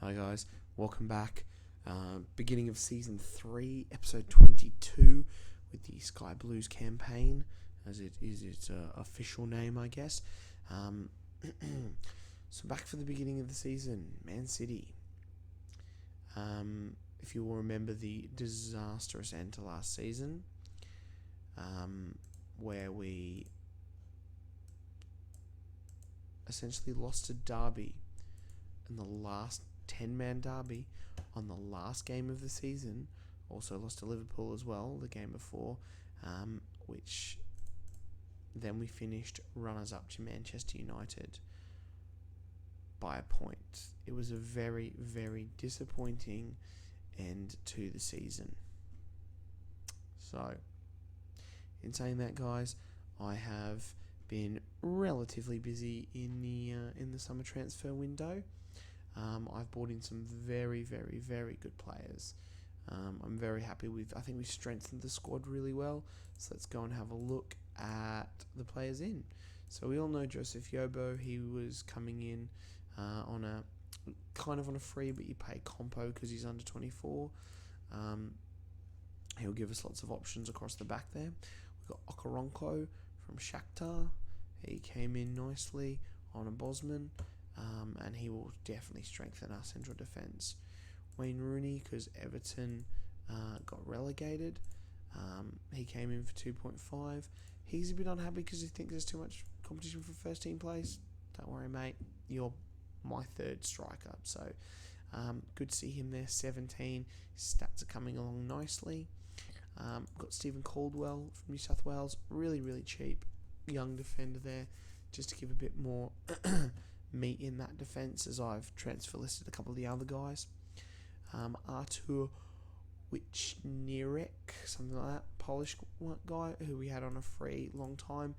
Hi guys, welcome back. Beginning of season 3, episode 22, with the Sky Blues campaign, as it is its official name, I guess. So back for the beginning of the season, Man City. If you will remember the disastrous end to last season, where we essentially lost to Derby in the last 10-man derby on the last game of the season. Also lost to Liverpool as well, the game before, which then we finished runners-up to Manchester United by a point. It was a very, very disappointing end to the season. So, in saying that, guys, I have been relatively busy in the summer transfer window. I've brought in some very, very, very good players. I'm very happy with. I think we've strengthened the squad really well. So let's go and have a look at the players in. So we all know Joseph Yobo. He was coming in on a free, but you pay compo because he's under 24. He'll give us lots of options across the back there. We've got Okoronkwo from Shakhtar. He came in nicely on a Bosman. And he will definitely strengthen our central defence. Wayne Rooney, because Everton got relegated. He came in for 2.5. He's a bit unhappy because he thinks there's too much competition for first team place. Don't worry, mate. You're my third striker. So good to see him there. 17. His stats are coming along nicely. Got Stephen Caldwell from New South Wales. Really, really cheap. Young defender there. Just to give a bit more meat in that defence, as I've transfer listed a couple of the other guys. Artur Wichnierek, something like that, Polish guy who we had on a free long time.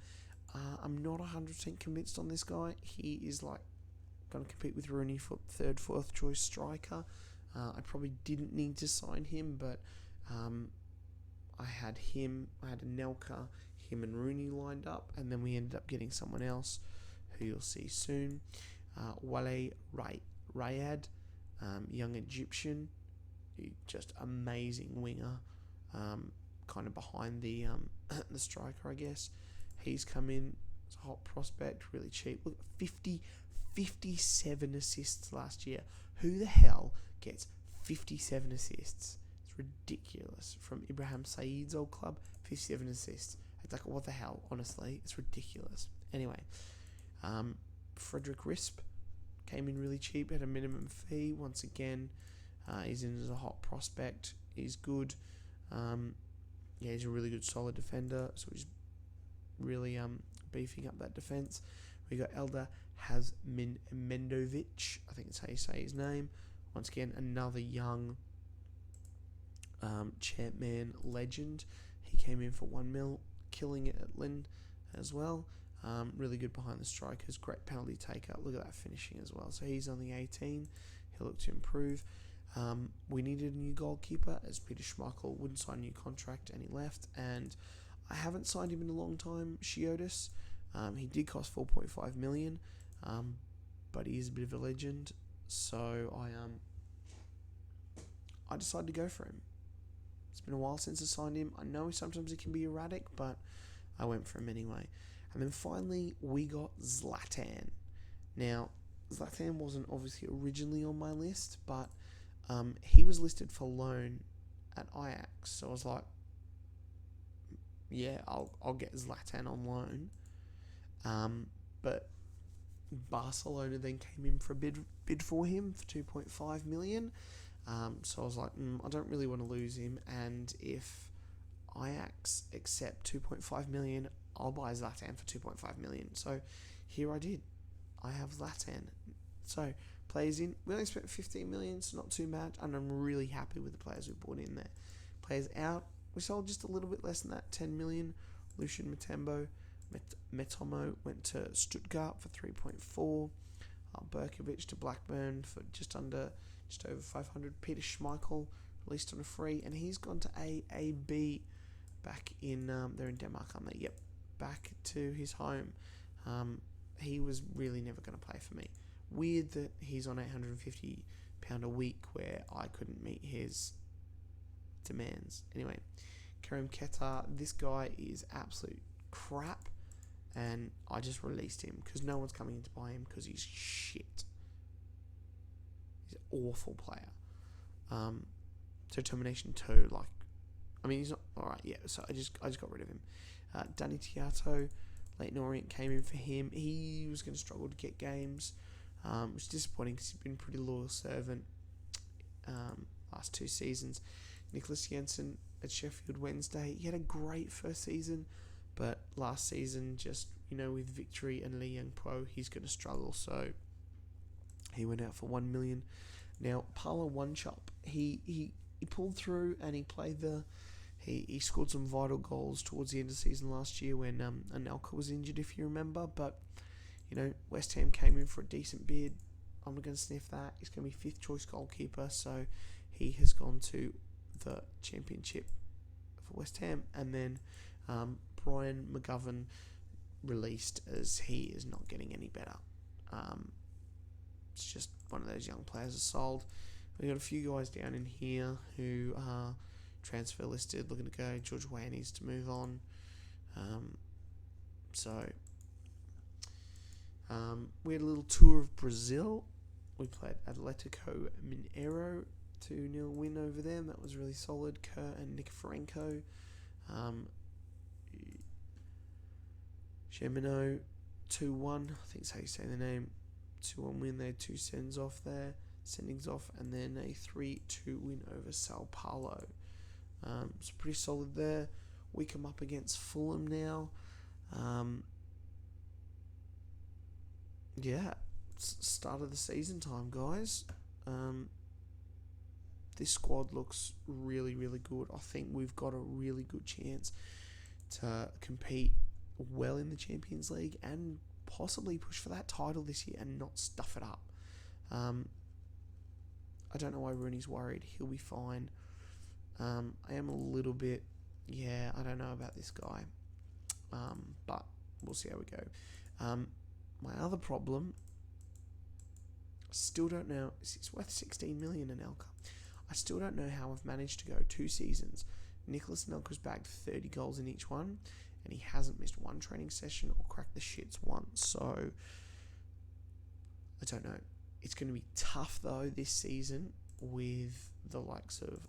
I'm not 100% convinced on this guy. He is going to compete with Rooney for third, fourth choice striker. I probably didn't need to sign him, but I had Anelka, him and Rooney lined up, and then we ended up getting someone else who you'll see soon. Wale Rayad, young Egyptian, just amazing winger, kind of behind the the striker, I guess. He's come in, it's a hot prospect, really cheap. Look, 57 assists last year. Who the hell gets 57 assists? It's ridiculous. From Ibrahim Saeed's old club, 57 assists. It's like, what the hell, honestly? It's ridiculous. Anyway, Frederick Risp came in really cheap, had a minimum fee. Once again, he's in as a hot prospect. He's good. He's a really good solid defender, so he's really beefing up that defence. We got Elder Hazmendovic, I think that's how you say his name. Once again, another young Champman legend. He came in for 1 mil, killing it at Lynn as well. Really good behind the strikers, great penalty taker. Look at that finishing as well. So he's only 18. He'll look to improve. We needed a new goalkeeper, as Peter Schmeichel wouldn't sign a new contract and he left. And I haven't signed him in a long time, Chiotis. He did cost 4.5 million, but he is a bit of a legend. So I decided to go for him. It's been a while since I signed him. I know sometimes it can be erratic, but I went for him anyway. And then finally, we got Zlatan. Now, Zlatan wasn't obviously originally on my list, but he was listed for loan at Ajax. So I was like, yeah, I'll get Zlatan on loan. But Barcelona then came in for a bid for him for 2.5 million. So I was like, I don't really want to lose him. And if Ajax accept 2.5 million, I'll buy Zlatan for 2.5 million. So here I did. I have Zlatan. So players in, we only spent 15 million, so not too bad. And I'm really happy with the players we brought in there. Players out, we sold just a little bit less than that, 10 million. Lucien Metomo went to Stuttgart for 3.4. Berkovic to Blackburn for just over 500. Peter Schmeichel released on a free, and he's gone to AAB back in, they're in Denmark, aren't they? Yep, back to his home. He was really never going to play for me. Weird that he's on £850 £100 a week where I couldn't meet his demands. Anyway, Karim Ketar, this guy is absolute crap, and I just released him because no one's coming in to buy him because he's shit. He's an awful player. Determination 2, he's not alright. Yeah, so I just got rid of him. Danny Tiato, Leighton Orient came in for him. He was going to struggle to get games, which is disappointing because he's been a pretty loyal servant last 2 seasons. Nicholas Jensen at Sheffield Wednesday, he had a great first season, but last season, just with Victory and Lee Young Po, he's going to struggle. So he went out for $1 million. Now Paolo One-Chop, he pulled through and he played he scored some vital goals towards the end of the season last year when Anelka was injured, if you remember. But West Ham came in for a decent bid. I'm not going to sniff that. He's going to be 5th choice goalkeeper, so he has gone to the Championship for West Ham. And then Brian McGovern released as he is not getting any better. It's just one of those young players are sold. We've got a few guys down in here who are transfer listed, looking to go. George Weah needs to move on. We had a little tour of Brazil. We played Atletico Mineiro, 2-0 win over them. That was really solid. Kerr and Nikiforenko. Gemino, 2-1. I think that's how you say the name. 2-1 win. They had 2 sendings off, and then a 3-2 win over Sao Paulo. It's pretty solid there. We come up against Fulham now. Start of the season time, guys. This squad looks really, really good. I think we've got a really good chance to compete well in the Champions League and possibly push for that title this year and not stuff it up. I don't know why Rooney's worried. He'll be fine. I am a little bit, I don't know about this guy. But we'll see how we go. My other problem, still don't know. It's worth 16 million in Elka. I still don't know how I've managed to go 2 seasons. Nicholas Anelka's bagged 30 goals in each one, and he hasn't missed one training session or cracked the shits once. So I don't know. It's going to be tough though this season with the likes of,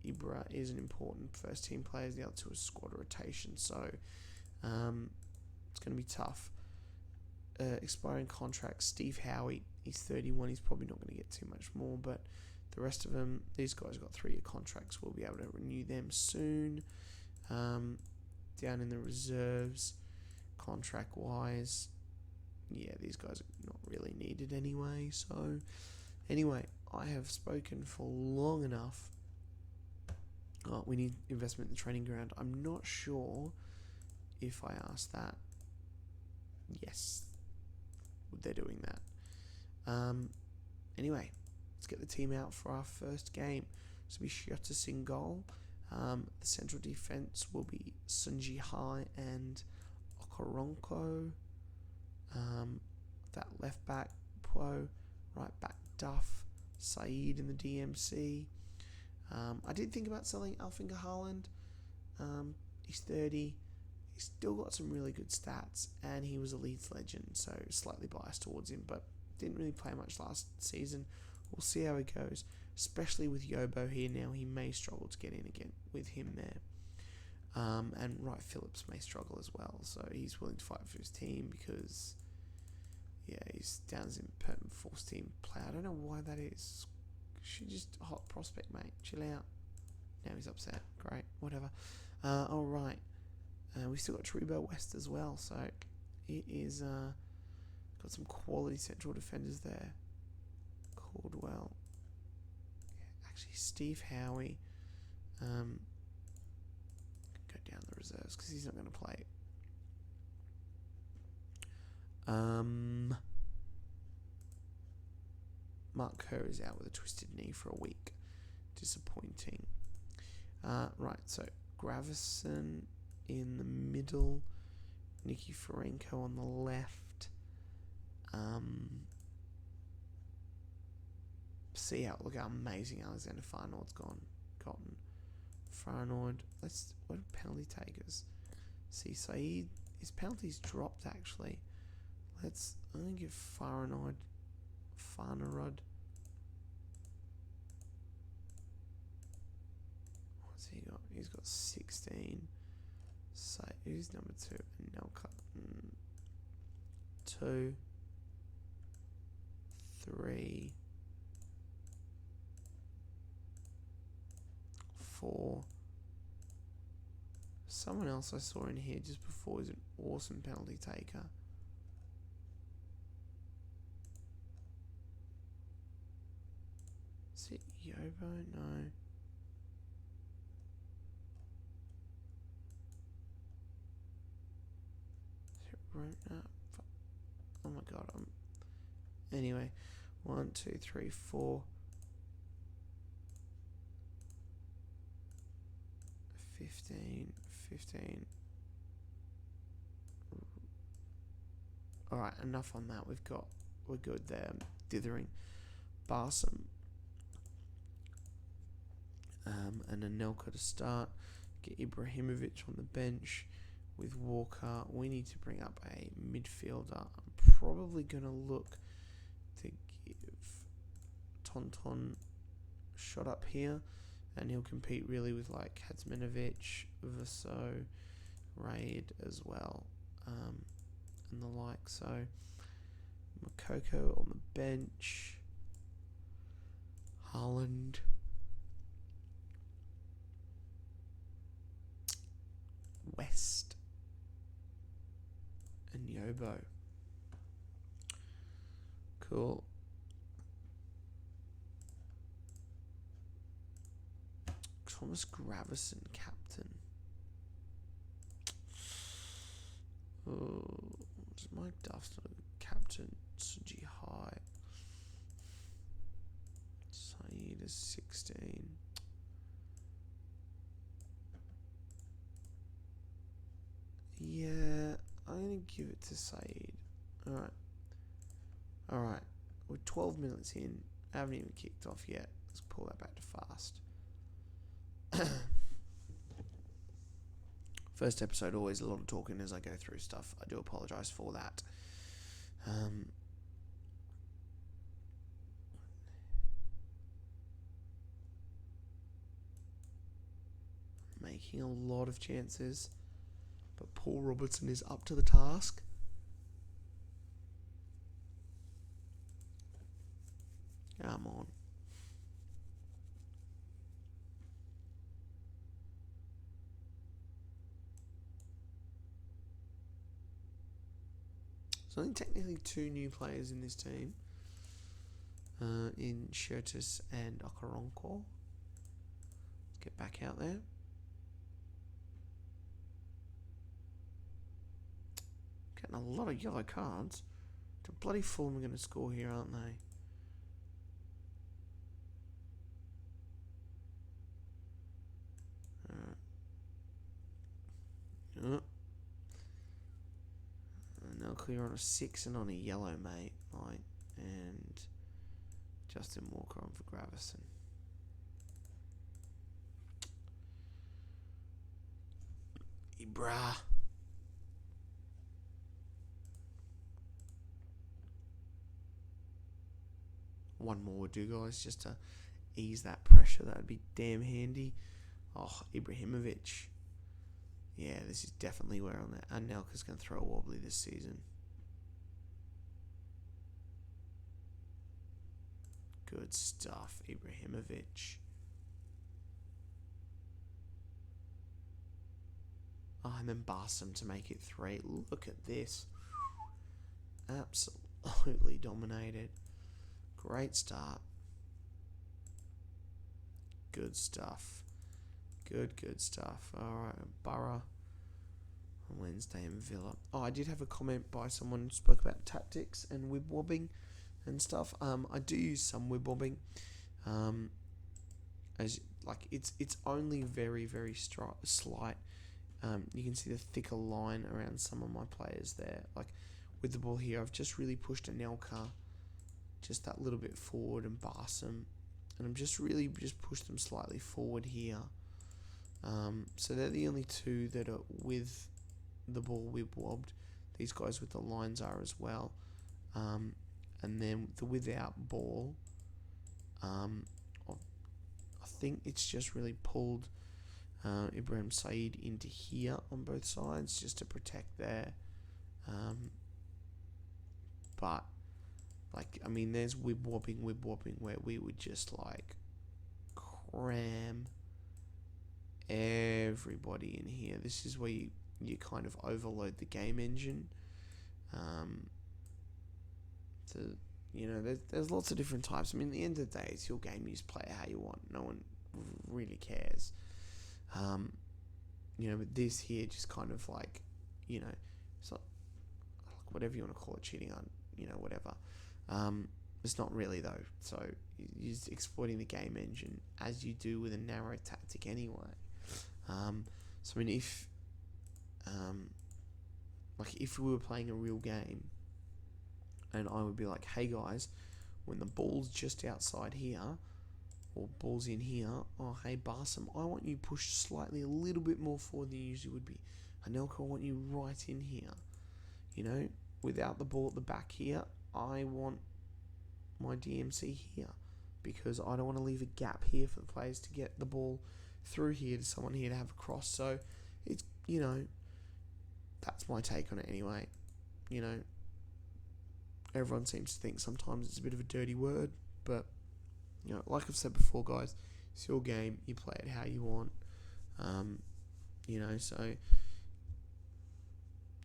Ibra is an important first team player. The other 2 is squad rotation. So it's going to be tough. Expiring contracts, Steve Howie, he's 31. He's probably not going to get too much more, but the rest of them, these guys got 3-year contracts. We'll be able to renew them soon. Down in the reserves, contract-wise, these guys are not really needed anyway. So, anyway, I have spoken for long enough. We need investment in the training ground. I'm not sure if I asked that. Yes, they're doing that. Anyway, let's get the team out for our first game. So we Shota Singh goal. The central defense will be Sunji Hai and Okoronkwo. That left back Po, right back Duff, Saeed in the DMC. I did think about selling Alfinger Haaland. He's 30. He's still got some really good stats, and he was a Leeds legend, so slightly biased towards him, but didn't really play much last season. We'll see how it goes, especially with Yobo here now. He may struggle to get in again with him there. And Wright Phillips may struggle as well, so he's willing to fight for his team because, he's down as an impertinent force team player. I don't know why that is. She's just a hot prospect, mate. Chill out. Now he's upset. Great, whatever. Alright. We still got Trubo West as well, so it is got some quality central defenders there. Caldwell. Actually, Steve Howie. Go down the reserves because he's not going to play. Mark Kerr is out with a twisted knee for a week. Disappointing. Right, so Gravison in the middle, Nikiforenko on the left. see how look how amazing Alexander Farnoid's gotten. Farnoid. What are penalty takers? See, Saeed, his penalties dropped actually. I'm gonna give Farnoid. What's he got? He's got 16. So who's number 2? Anelka. 2, 3, 4. Someone else I saw in here just before is an awesome penalty taker. Is it Yobo? No. Is it Rona? Oh my god. Anyway, 1, 2, 3, 4. 15. Alright, enough on that. We're good there. Dithering. Barsom. And Anelka to start. Get Ibrahimovic on the bench with Walker. We need to bring up a midfielder. I'm probably going to look to give Tonton a shot up here. And he'll compete really with like Kadzmanovic, Vaso, Raid as well, and the like. So Makoko on the bench, Haaland, West, and Yobo. Cool. Thomas Gravison, captain. Oh, is Mike Duff's not a captain? Suji High. Saeed is 16. Yeah, I'm going to give it to Saeed. Alright. We're 12 minutes in. I haven't even kicked off yet. Let's pull that back to fast. First episode, always a lot of talking as I go through stuff. I do apologise for that. Making a lot of chances, but Paul Robertson is up to the task. Come on. So I think technically 2 new players in this team, in Shirtus and Okaronko. Let's get back out there. Getting a lot of yellow cards. The bloody Fulham are going to score here, aren't they? Now clear on a 6 and on a yellow, mate. Like, and Justin Walker on for Gravison. Ibra. One more would do, guys, just to ease that pressure. That would be damn handy. Oh, Ibrahimovic. Yeah, this is definitely where on that. And Anelka's going to throw a wobbly this season. Good stuff, Ibrahimovic. Oh, and then Barsom to make it 3. Look at this. Absolutely dominated. Great start. Good stuff. Good stuff. Alright, Borough on Wednesday in Villa. Oh, I did have a comment by someone who spoke about tactics and whib wobbing and stuff. I do use some whib wobbing. As like it's only very slight. You can see the thicker line around some of my players there. Like with the ball here, I've just really pushed Anelka just that little bit forward and Barsom. And I'm just push them slightly forward here. So they're the only two that are with the ball wib-wobbed. These guys with the lines are as well. And then the without ball, I think it's just really pulled Ibrahim Said into here on both sides just to protect there. But like, I mean, there's wib-wobbing where we would just like cram everybody in here. This is where you kind of overload the game engine. There's lots of different types. I mean, at the end of the day, it's your game. You just play it how you want. No one really cares. But this here just kind of like, it's not, whatever you want to call it, cheating on, whatever. It's not really though. So you're just exploiting the game engine as you do with a narrow tactic anyway. So I mean, if we were playing a real game, and I would be like, hey guys, when the ball's just outside here, or ball's in here, oh hey Barsom, I want you pushed slightly a little bit more forward than you usually would be. Anelka, I want you right in here. Without the ball at the back here, I want my DMC here, because I don't want to leave a gap here for the players to get the ball through here to someone here to have a cross. So it's, that's my take on it anyway. Everyone seems to think sometimes it's a bit of a dirty word, but like I've said before, guys, it's your game. You play it how you want. So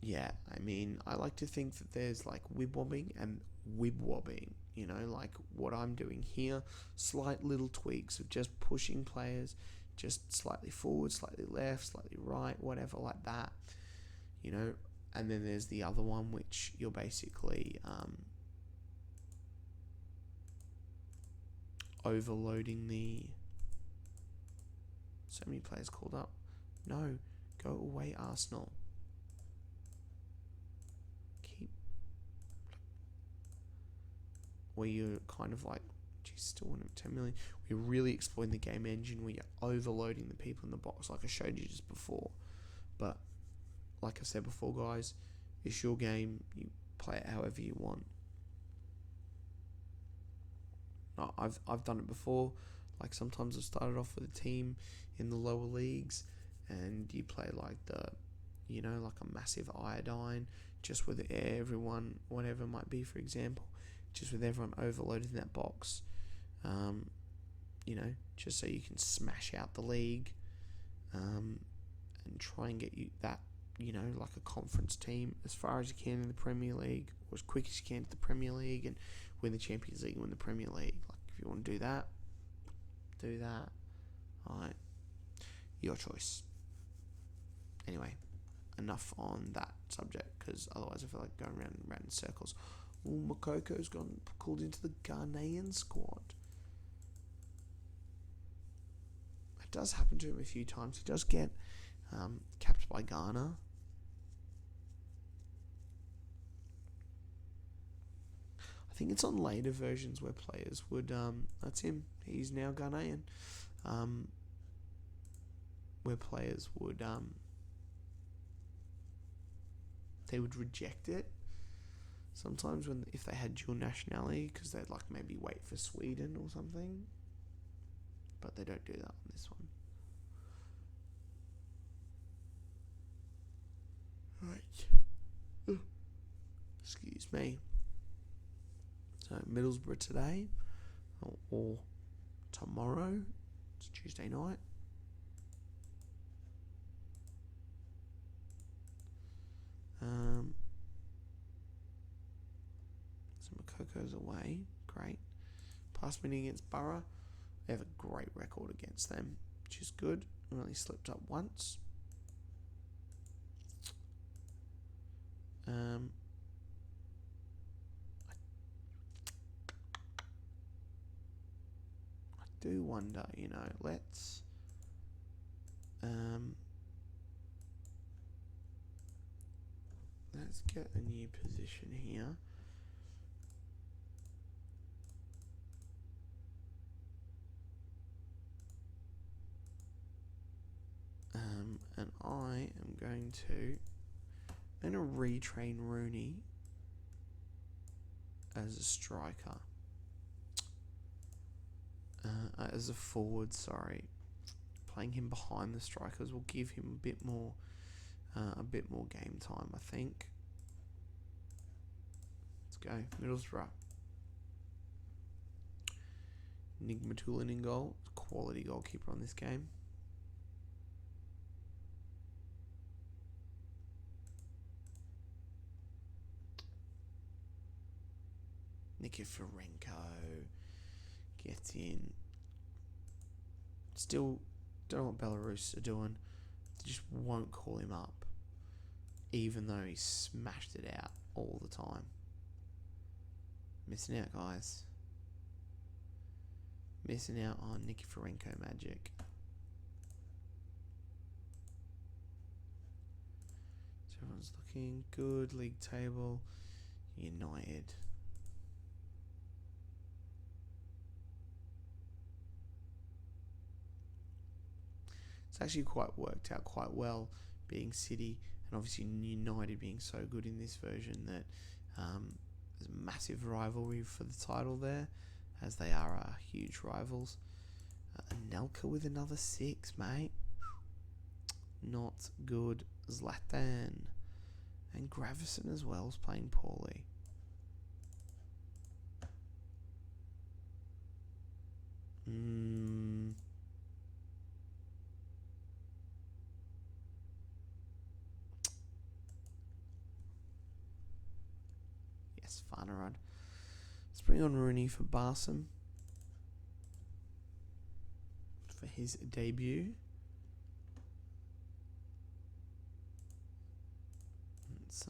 yeah, I mean, I like to think that there's like wib-wobbing and wib-wobbing. Like what I'm doing here, slight little tweaks of just pushing players, just slightly forward, slightly left, slightly right, whatever like that. And then there's the other one, which you're basically overloading the... So many players called up. No, go away, Arsenal. Where you're kind of like, geez, still want 10 million. We're really exploiting the game engine where you're overloading the people in the box, like I showed you just before. But like I said before, guys, it's your game. You play it however you want. I've done it before. Like sometimes I've started off with a team in the lower leagues, and you play like like a massive iodine, just with everyone, whatever it might be, for example, just with everyone overloaded in that box. Just so you can smash out the league, and try and get you that, like a conference team as far as you can in the Premier League, or as quick as you can to the Premier League, and win the Champions League and win the Premier League. Like, if you want to do that. Alright. Your choice. Anyway, enough on that subject, because otherwise I feel like going round and round in circles. Mokoko's gone called into the Ghanaian squad. It does happen to him a few times. He does get capped by Ghana. I think it's on later versions where players would, that's him, he's now Ghanaian, where players would, they would reject it sometimes if they had dual nationality, because they'd like maybe wait for Sweden or something, but they don't do that on this one. Right. Excuse me. So Middlesbrough today, or tomorrow. It's Tuesday night. So Mokoko's away. Great. Past meeting against Borough. They have a great record against them, which is good. We only slipped up once. I do wonder, let's get a new position here. And I am going to retrain Rooney as a striker. As a forward, sorry. Playing him behind the strikers will give him a bit more game time, I think. Let's go. Middlesbrough. Nick Matulin in goal. Quality goalkeeper on this game. Nikiforenko gets in. Still don't know what Belarus are doing. They just won't call him up, even though he smashed it out all the time. Missing out, guys. Missing out on Nikiforenko magic. So everyone's looking good. League table. United. It's actually worked out quite well, being City and obviously United being so good in this version that there's a massive rivalry for the title there, as they are huge rivals. Anelka with another 6, mate. Not good. Zlatan. And Gravison as well is playing poorly. Yes, Farnerud. Let's bring on Rooney for Barsom for his debut. It's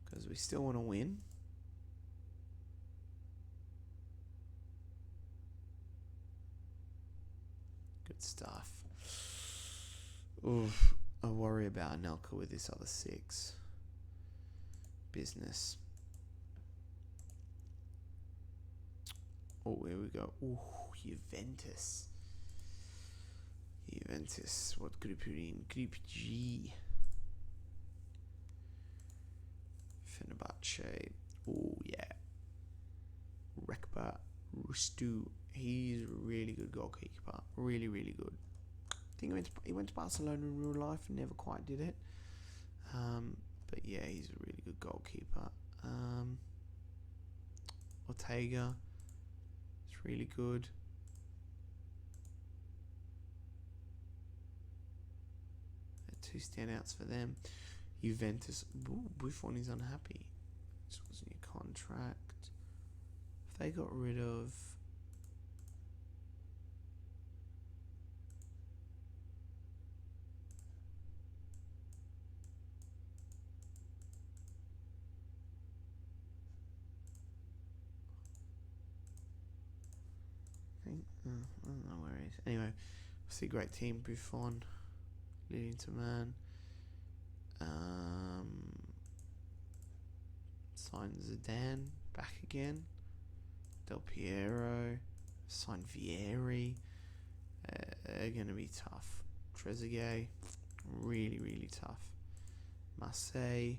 because we still want to win. Good stuff. Oof, I worry about Anelka with this other 6. Business. Oh, here we go. Ooh, Juventus. What group are you in? Group G. Fenerbahce. Oh, yeah. Rekba Rustu. He's a really good goalkeeper. Really, really good. I think he went to Barcelona in real life and never quite did it. But yeah, he's a really good goalkeeper. Ortega is really good. Two standouts for them. Juventus. Ooh, Buffon is unhappy. This was a new contract. If they got rid of... I don't know where he is. Anyway, see, great team. Buffon leading to man. Sign Zidane back again. Del Piero. Sign Vieri. They're going to be tough. Trezeguet, really, really tough. Marseille.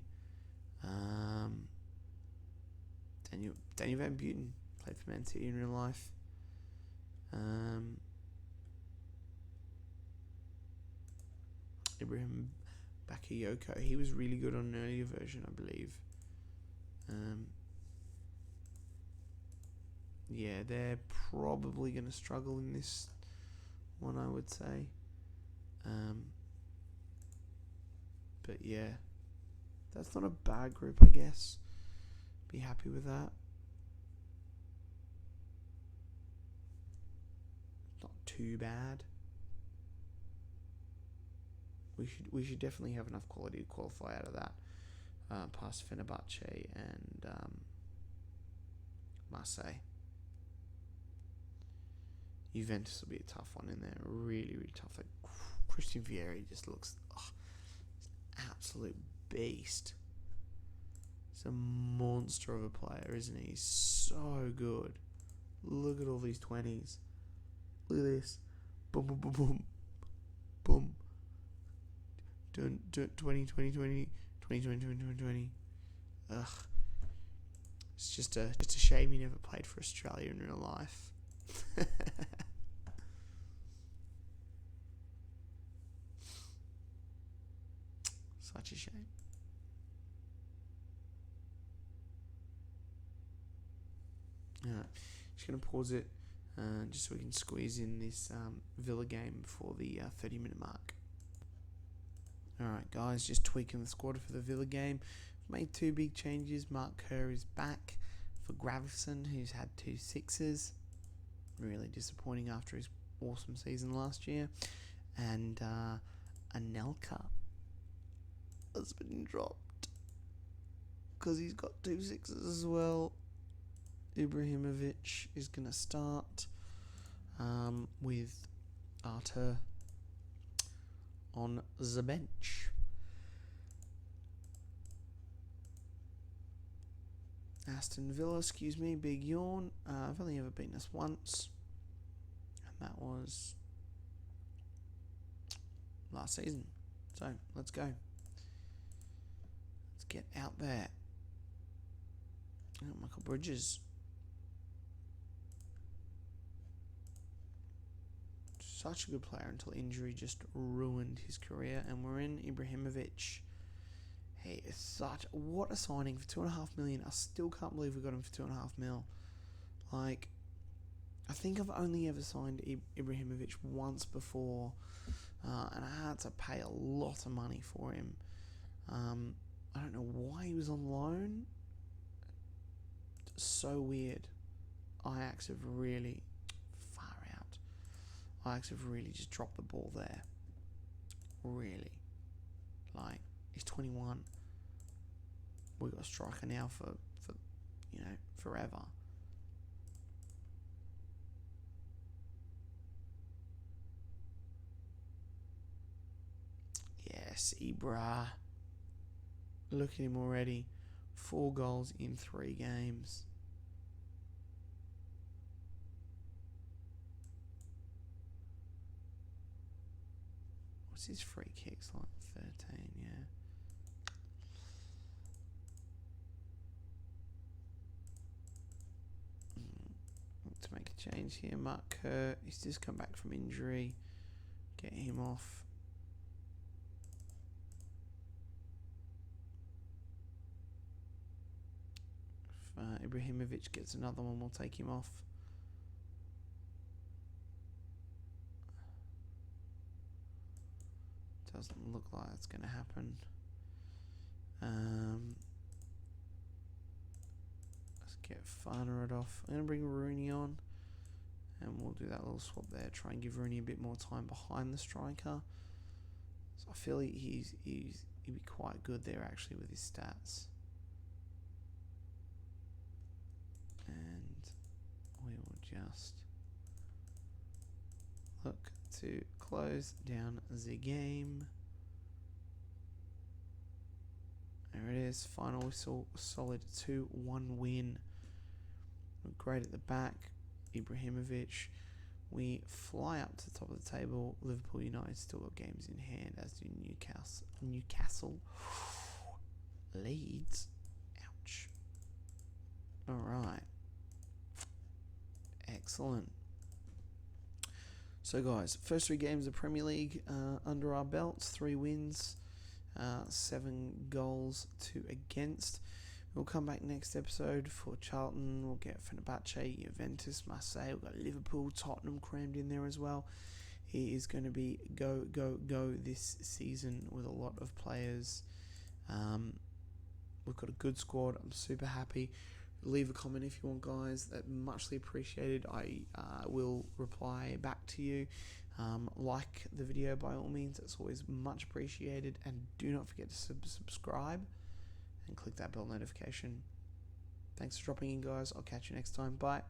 Daniel Van Buiten played for Man City in real life. Ibrahim Bakayoko, he was really good on an earlier version, I believe. Yeah, they're probably going to struggle in this one, I would say. But yeah, that's not a bad group, I guess. Be happy with that. Not too bad. We should definitely have enough quality to qualify out of that. Past Fenerbahce and Marseille. Juventus will be a tough one in there. Really, really tough. Like, Christian Vieri just looks an absolute beast. He's a monster of a player, isn't he? He's so good. Look at all these 20s. Look at this. Boom, boom, boom, boom. 2020, 2020. Ugh. It's just a shame he never played for Australia in real life. Such a shame. Alright, just going to pause it just so we can squeeze in this Villa game before the 30-minute mark. Alright guys, just tweaking the squad for the Villa game. Made 2 big changes. Mark Kerr is back for Gravison, who's had 2 sixes. Really disappointing after his awesome season last year. And Anelka has been dropped because he's got 2 sixes as well. Ibrahimovic is going to start with Arthur on the bench. Aston Villa, big yawn. I've only ever beaten us once, and that was last season. So let's go. Let's get out there. Oh, Michael Bridges. Such a good player until injury just ruined his career. And we're in Ibrahimovic. Hey, what a signing for $2.5 million. I still can't believe we got him for $2.5 million. Like, I think I've only ever signed Ibrahimovic once before, and I had to pay a lot of money for him. I don't know why he was on loan. So weird. Ajax have really just dropped the ball there. Really. Like, he's 21. We've got a striker now for forever. Yes, Ibra. Look at him already. 4 goals in 3 games. What's his free kicks like? 13, yeah. To make a change here, Mark Kerr, he's just come back from injury. Get him off. If Ibrahimovic gets another one, we'll take him off. Doesn't look like it's going to happen. Let's get Farnered off. I'm going to bring Rooney on, and we'll do that little swap there. Try and give Rooney a bit more time behind the striker. So I feel he'd be quite good there actually with his stats. And we will just look to close down the game. There it is, final whistle, solid 2-1 win. Great at the back, Ibrahimovic. We fly up to the top of the table. Liverpool United still got games in hand, as do Newcastle. Leeds. Ouch. Alright. Excellent. So guys, first 3 games of Premier League under our belts, 3 wins, 7 goals, 2 against. We'll come back next episode for Charlton. We'll get Fenerbahce, Juventus, Marseille. We've got Liverpool, Tottenham crammed in there as well. It is going to be go, go, go this season with a lot of players. We've got a good squad. I'm super happy. Leave a comment if you want, guys. That's muchly appreciated. I will reply back to you. Like the video by all means. It's always much appreciated. And do not forget to subscribe and click that bell notification. Thanks for dropping in, guys. I'll catch you next time. Bye.